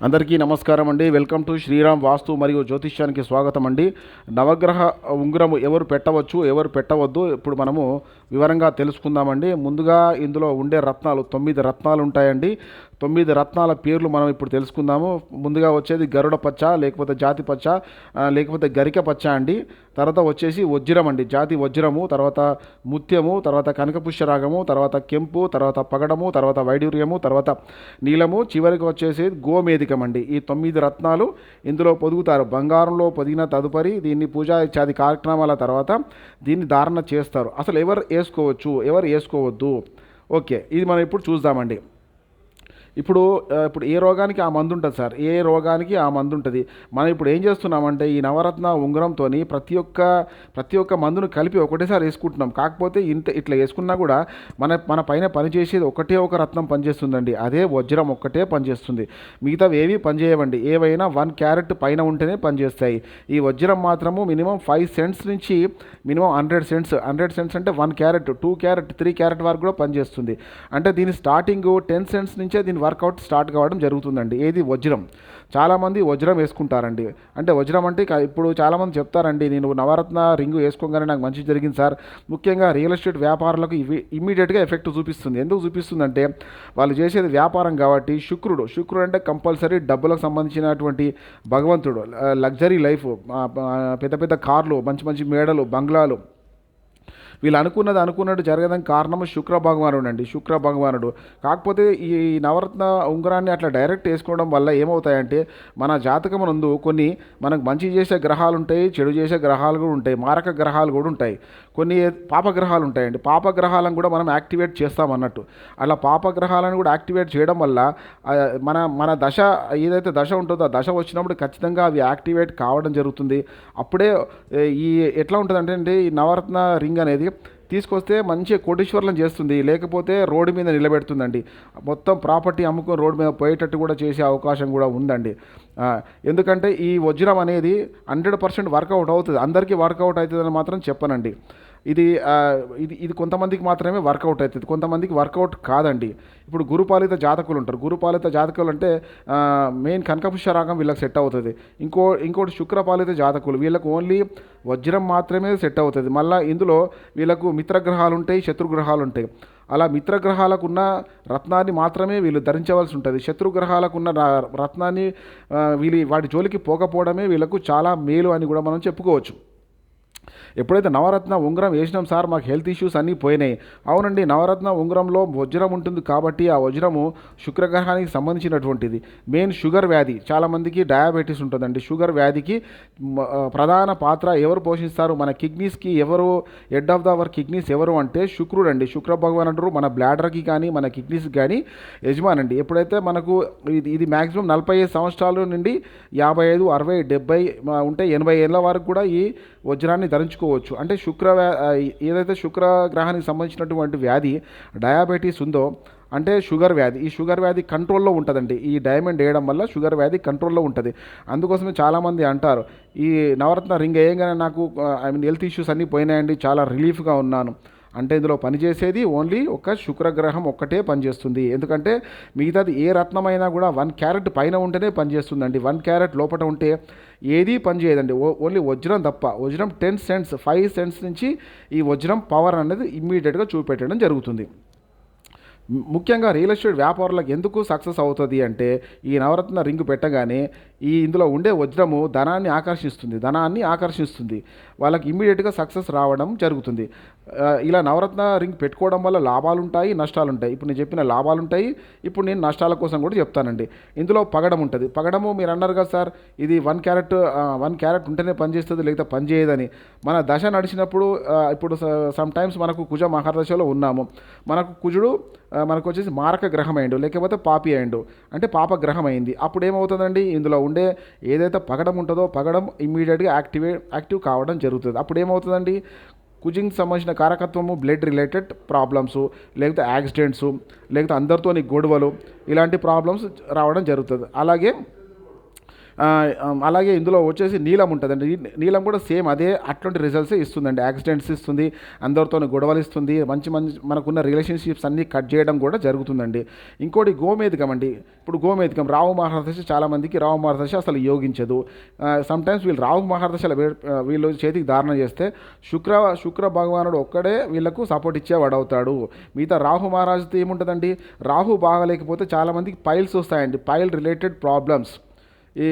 అందరికీ నమస్కారం అండి. వెల్కమ్ టు శ్రీరామ్ వాస్తు మరియు జ్యోతిష్యానికి స్వాగతం అండి. నవగ్రహ ఉంగరము ఎవరు పెట్టవచ్చు, ఎవరు పెట్టవద్దు ఇప్పుడు మనము వివరంగా తెలుసుకుందామండి. ముందుగా ఇందులో ఉండే రత్నాలు 9 రత్నాలు ఉంటాయండి. 9 రత్నాల పేర్లు మనం ఇప్పుడు తెలుసుకుందాము. ముందుగా వచ్చేది గరుడ పచ్చ, లేకపోతే జాతి పచ్చ, లేకపోతే గరిక పచ్చ అండి. తర్వాత వచ్చేసి వజ్రం అండి, జాతి వజ్రము, తర్వాత ముత్యము, తర్వాత కనకపుష్యరాగము, తర్వాత కెంపు, తర్వాత పగడము, తర్వాత వైడూర్యము, తర్వాత నీలము, చివరికి వచ్చేసి గోమేధికం అండి. ఈ 9 రత్నాలు ఇందులో పొదుగుతారు. బంగారంలో పొదిగిన తదుపరి దీన్ని పూజా ఇత్యాది కార్యక్రమాల తర్వాత దీన్ని ధారణ చేస్తారు. అసలు ఎవరు వేసుకోవచ్చు, ఎవరు వేసుకోవద్దు, ఓకే, ఇది మనం ఇప్పుడు చూద్దామండి. ఇప్పుడు ఏ రోగానికి ఆ మందు ఉంటుంది సార్, ఏ రోగానికి ఆ మందు ఉంటుంది. మనం ఇప్పుడు ఏం చేస్తున్నామంటే ఈ నవరత్న ఉంగరంతో ప్రతి ఒక్క మందును కలిపి ఒకటేసారి వేసుకుంటున్నాం. కాకపోతే ఇట్లా వేసుకున్నా కూడా మన పైన పనిచేసేది ఒకటే ఒక రత్నం పనిచేస్తుందండి, అదే వజ్రం ఒక్కటే పనిచేస్తుంది. మిగతావి ఏవి పనిచేయవండి. ఏవైనా 1 క్యారెట్ పైన ఉంటేనే పనిచేస్తాయి. ఈ వజ్రం మాత్రము మినిమం 5 సెంట్స్ నుంచి మినిమం 100 సెంట్స్. 100 సెంట్స్ అంటే 1 క్యారెట్, 2 క్యారెట్, 3 క్యారెట్ వరకు కూడా పనిచేస్తుంది. అంటే దీని స్టార్టింగ్ 10 సెంట్స్ నుంచే దీని వర్కౌట్ స్టార్ట్ కావడం జరుగుతుందండి. ఏది వజ్రం. చాలామంది వజ్రం వేసుకుంటారండి. అంటే వజ్రం అంటే ఇప్పుడు చాలామంది చెప్తారండి, నేను నవరత్న రింగు వేసుకోగానే నాకు మంచి జరిగింది సార్. ముఖ్యంగా రియల్ ఎస్టేట్ వ్యాపారులకు ఇవి ఇమ్మీడియట్గా ఎఫెక్ట్ చూపిస్తుంది. ఎందుకు చూపిస్తుందంటే వాళ్ళు చేసేది వ్యాపారం కాబట్టి శుక్రుడు అంటే కంపల్సరీ డబ్బులకు సంబంధించినటువంటి భగవంతుడు. లగ్జరీ లైఫ్, పెద్ద పెద్ద కార్లు, మంచి మంచి మేడలు, బంగ్లాలు, వీళ్ళు అనుకున్నట్టు జరగడానికి కారణం శుక్ర భగవానుడు అండి. శుక్ర భగవానుడు. కాకపోతే ఈ నవరత్న ఉంగరాన్ని అట్లా డైరెక్ట్ వేసుకోవడం వల్ల ఏమవుతాయంటే మన జాతకం నందు కొన్ని మనకు మంచి చేసే గ్రహాలు ఉంటాయి, చెడు చేసే గ్రహాలు కూడా ఉంటాయి, మారక గ్రహాలు కూడా ఉంటాయి, కొన్ని పాపగ్రహాలు ఉంటాయండి. పాపగ్రహాలను కూడా మనం యాక్టివేట్ చేస్తామన్నట్టు. అలా పాపగ్రహాలను కూడా యాక్టివేట్ చేయడం వల్ల మన దశ ఏదైతే దశ ఉంటుందో ఆ దశ వచ్చినప్పుడు ఖచ్చితంగా అవి యాక్టివేట్ కావడం జరుగుతుంది. అప్పుడే ఈ ఎట్లా ఉంటుందంటే అండి, ఈ నవరత్న రింగ్ అనేది తీసుకొస్తే మంచి కోటీశ్వర్లను చేస్తుంది, లేకపోతే రోడ్డు మీద నిలబెడుతుందండి. మొత్తం ప్రాపర్టీ అమ్ముకొని రోడ్డు మీద పోయేటట్టు కూడా చేసే అవకాశం కూడా ఉందండి. ఎందుకంటే ఈ వజ్రం అనేది 100% వర్కౌట్ అవుతుంది. అందరికీ వర్కౌట్ అవుతుందని మాత్రం చెప్పనండి. ఇది ఇది కొంతమందికి మాత్రమే వర్కౌట్ అవుతుంది, కొంతమందికి వర్కౌట్ కాదండి. ఇప్పుడు గురుపాలిత జాతకులు ఉంటారు. గురుపాలిత జాతకులు అంటే మెయిన్ కనకపుష్య రాగం వీళ్ళకి సెట్ అవుతుంది. ఇంకోటి శుక్రపాలిత జాతకులు, వీళ్ళకు ఓన్లీ వజ్రం మాత్రమే సెట్ అవుతుంది. మళ్ళీ ఇందులో వీళ్ళకు మిత్రగ్రహాలు ఉంటాయి, శత్రుగ్రహాలు ఉంటాయి. అలా మిత్రగ్రహాలకున్న రత్నాన్ని మాత్రమే వీళ్ళు ధరించవలసి ఉంటుంది. శత్రుగ్రహాలకున్న రత్నాన్ని వాటి జోలికి పోకపోవడమే వీళ్ళకు చాలా మేలు అని కూడా మనం చెప్పుకోవచ్చు. ఎప్పుడైతే నవరత్న ఉంగరం వేసినాం సార్ మాకు హెల్త్ ఇష్యూస్ అన్నీ పోయినాయి. అవునండి, నవరత్న ఉంగరంలో వజ్రం ఉంటుంది కాబట్టి ఆ వజ్రము శుక్రగ్రహానికి సంబంధించినటువంటిది. మెయిన్ షుగర్ వ్యాధి, చాలామందికి డయాబెటీస్ ఉంటుందండి. షుగర్ వ్యాధికి ప్రధాన పాత్ర ఎవరు పోషిస్తారు? మన కిడ్నీస్కి ఎవరు head of the our kidneys ఎవరు అంటే శుక్రుడు అండి. శుక్ర భగవాన్ అంటారు మన బ్లాడర్కి కానీ మన కిడ్నీస్కి కానీ యజమానండి. ఎప్పుడైతే మనకు ఇది మ్యాక్సిమం 45 సంవత్సరాల నుండి 55, 60, 70 ఉంటే 80 ఏళ్ళ వరకు కూడా ఈ వజ్రాన్ని ధరించుకోవచ్చు. అంటే ఏదైతే శుక్ర గ్రహానికి సంబంధించినటువంటి వ్యాధి డయాబెటీస్ ఉందో అంటే షుగర్ వ్యాధి, ఈ షుగర్ వ్యాధి కంట్రోల్లో ఉంటుందండి. ఈ డైమండ్ వేయడం వల్ల షుగర్ వ్యాధి కంట్రోల్లో ఉంటుంది. అందుకోసమే చాలామంది అంటారు ఈ నవరత్న రింగ్ వేయగానే నాకు హెల్త్ ఇష్యూస్ అన్నీ పోయినాయండి, చాలా రిలీఫ్గా ఉన్నాను అంటే ఇందులో పనిచేసేది ఓన్లీ ఒక శుక్రగ్రహం ఒక్కటే పనిచేస్తుంది. ఎందుకంటే మిగతాది ఏ రత్నమైనా కూడా 1 క్యారెట్ పైన ఉంటేనే పనిచేస్తుందండి. 1 క్యారెట్ లోపల ఉంటే ఏదీ పనిచేయదండి. ఓన్లీ వజ్రం తప్ప. వజ్రం 10 సెంట్స్, 5 సెంట్స్ నుంచి ఈ వజ్రం పవర్ అనేది ఇమ్మీడియట్గా చూపెట్టడం జరుగుతుంది. ముఖ్యంగా రియల్ ఎస్టేట్ వ్యాపారులకు ఎందుకు సక్సెస్ అవుతుంది అంటే ఈ నవరత్న రింగు పెట్టగానే ఇందులో ఉండే వజ్రము ధనాన్ని ఆకర్షిస్తుంది. వాళ్ళకి ఇమ్మీడియట్గా సక్సెస్ రావడం జరుగుతుంది. ఇలా నవరత్న రింగ్ పెట్టుకోవడం వల్ల లాభాలు ఉంటాయి, నష్టాలు ఉంటాయి. ఇప్పుడు నేను చెప్పిన లాభాలు ఉంటాయి, ఇప్పుడు నేను నష్టాల కోసం కూడా చెప్తానండి. ఇందులో పగడం ఉంటుంది. పగడము మీరు అన్నారు కదా సార్, ఇది 1 క్యారెట్ ఉంటేనే పనిచేస్తుంది లేకపోతే పనిచేయదని. మన దశ నడిచినప్పుడు ఇప్పుడు సమ్ టైమ్స్ మనకు కుజ మహర్దశలో ఉన్నాము. మనకు కుజుడు మనకు వచ్చేసి మారక గ్రహం అయిండు, లేకపోతే పాపి అయిండు, అంటే పాప గ్రహం అయింది. అప్పుడు ఏమవుతుందండి, ఇందులో ఉండే ఏదైతే పగడం ఉంటుందో పగడం ఇమ్మీడియట్గా యాక్టివ్ కావడం జరుగుతుంది. అప్పుడు ఏమవుతుందండి, కుజింగ్ సంబంధించిన కారకత్వము, బ్లడ్ రిలేటెడ్ ప్రాబ్లమ్స్, లేకపోతే యాక్సిడెంట్స్, లేకపోతే అందరితోని గొడవలు, ఇలాంటి ప్రాబ్లమ్స్ రావడం జరుగుతుంది. అలాగే అలాగే ఇందులో వచ్చేసి నీలం ఉంటుందండి. నీలం కూడా సేమ్ అదే అట్లాంటి రిజల్ట్సే ఇస్తుందండి. యాక్సిడెంట్స్ ఇస్తుంది, అందరితో గొడవలు ఇస్తుంది, మంచి మంచి మనకున్న రిలేషన్షిప్స్ అన్నీ కట్ చేయడం కూడా జరుగుతుందండి. ఇంకోటి గోమేధికం అండి. ఇప్పుడు గోమేధికం రాహు మహర్దశ చాలామందికి రాహు మహర్దశ అసలు యోగించదు. సమ్టైమ్స్ వీళ్ళు రాహు మహర్దశలు వీళ్ళు చేతికి ధారణ చేస్తే శుక్ర భగవానుడు ఒక్కడే వీళ్ళకు సపోర్ట్ ఇచ్చేవాడు అవుతాడు. మిగతా రాహు మహారాజుతో ఏముంటుందండి, రాహు బాగాలేకపోతే చాలామందికి పైల్స్ వస్తాయండి, పైల్ రిలేటెడ్ ప్రాబ్లమ్స్.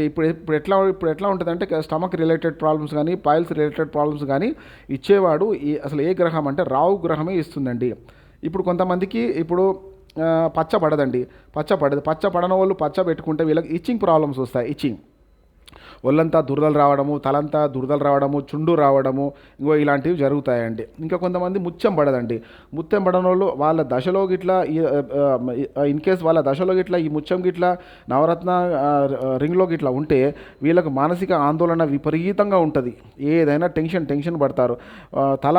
ఇప్పుడు ఎట్లా ఉంటుందంటే స్టమక్ రిలేటెడ్ ప్రాబ్లమ్స్ కానీ పైల్స్ రిలేటెడ్ ప్రాబ్లమ్స్ కానీ ఇచ్చేవాడు అసలు ఏ గ్రహం అంటే రాహు గ్రహమే ఇస్తుందండి. ఇప్పుడు కొంతమందికి పచ్చ పడదండి, పచ్చ పడని వాళ్ళు పచ్చ పెట్టుకుంటే వీళ్ళకి ఇచ్చింగ్ ప్రాబ్లమ్స్ వస్తాయి. ఒళ్ళంతా దురదలు రావడము, తలంతా దురదలు రావడము, చుండు రావడము, ఇలాంటివి జరుగుతాయండి. ఇంకా కొంతమంది ముత్యం పడదండి. ముత్యం పడని వాళ్ళు వాళ్ళ దశలో గిట్లా ఇన్ కేస్ వాళ్ళ దశలో గిట్లా ఈ ముత్యం గిట్లా నవరత్న రింగ్లో గిట్లా ఉంటే వీళ్ళకు మానసిక ఆందోళన విపరీతంగా ఉంటుంది. ఏదైనా టెన్షన్ పడతారు. తల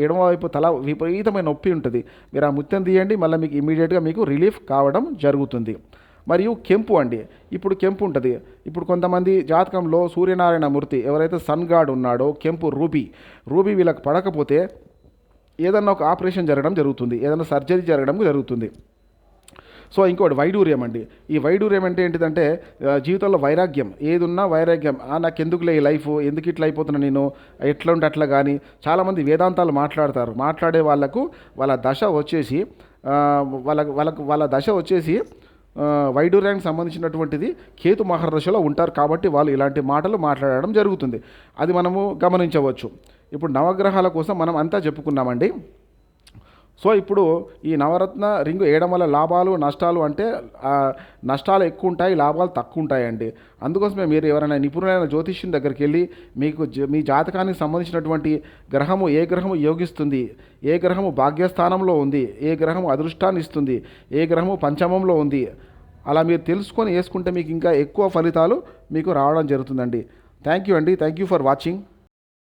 ఎడమవైపు తల విపరీతమైన నొప్పి ఉంటుంది. మీరు ఆ ముత్యం తీయండి, మళ్ళీ మీకు ఇమీడియట్గా మీకు రిలీఫ్ కావడం జరుగుతుంది. మరియు కెంపు అండి. ఇప్పుడు కెంపు ఉంటుంది. ఇప్పుడు కొంతమంది జాతకంలో సూర్యనారాయణ మూర్తి ఎవరైతే సన్ గాడ్ ఉన్నాడో కెంపు రూబీ వీళ్ళకి పడకపోతే ఏదన్నా ఒక ఆపరేషన్ జరగడం జరుగుతుంది, ఏదైనా సర్జరీ జరగడం జరుగుతుంది. సో ఇంకోటి వైడూర్యం అండి. ఈ వైడూర్యం అంటే ఏంటిదంటే జీవితంలో వైరాగ్యం, ఏది ఉన్నా వైరాగ్యం. నాకు ఎందుకులే ఈ లైఫ్, ఎందుకు ఇట్లా అయిపోతున్నా నేను, ఎట్లా ఉంటే అట్లా. కానీ చాలామంది వేదాంతాలు మాట్లాడే వాళ్ళకు వాళ్ళ దశ వచ్చేసి వాళ్ళ దశ వచ్చేసి వైడూర్యానికి సంబంధించినటువంటిది కేతు మహర్దశలో ఉంటారు. కాబట్టి వాళ్ళు ఇలాంటి మాటలు మాట్లాడడం జరుగుతుంది. అది మనము గమనించవచ్చు. ఇప్పుడు నవగ్రహాల కోసం మనం అంతా చెప్పుకున్నామండి. సో ఇప్పుడు ఈ నవరత్న రింగు వేయడం వల్ల లాభాలు నష్టాలు అంటే నష్టాలు ఎక్కువ ఉంటాయి, లాభాలు తక్కువ ఉంటాయండి. అందుకోసమే మీరు ఎవరైనా నిపుణులైన జ్యోతిష్యం దగ్గరికి వెళ్ళి మీ జాతకానికి సంబంధించినటువంటి గ్రహము ఏ గ్రహము యోగిస్తుంది, ఏ గ్రహము భాగ్యస్థానంలో ఉంది, ఏ గ్రహము అదృష్టాన్ని ఇస్తుంది, ఏ గ్రహము పంచమంలో ఉంది, అలా మీరు తెలుసుకొని వేసుకుంటే మీకు ఇంకా ఎక్కువ ఫలితాలు మీకు రావడం జరుగుతుందండి. థ్యాంక్ యూ అండి. Thank you for watching.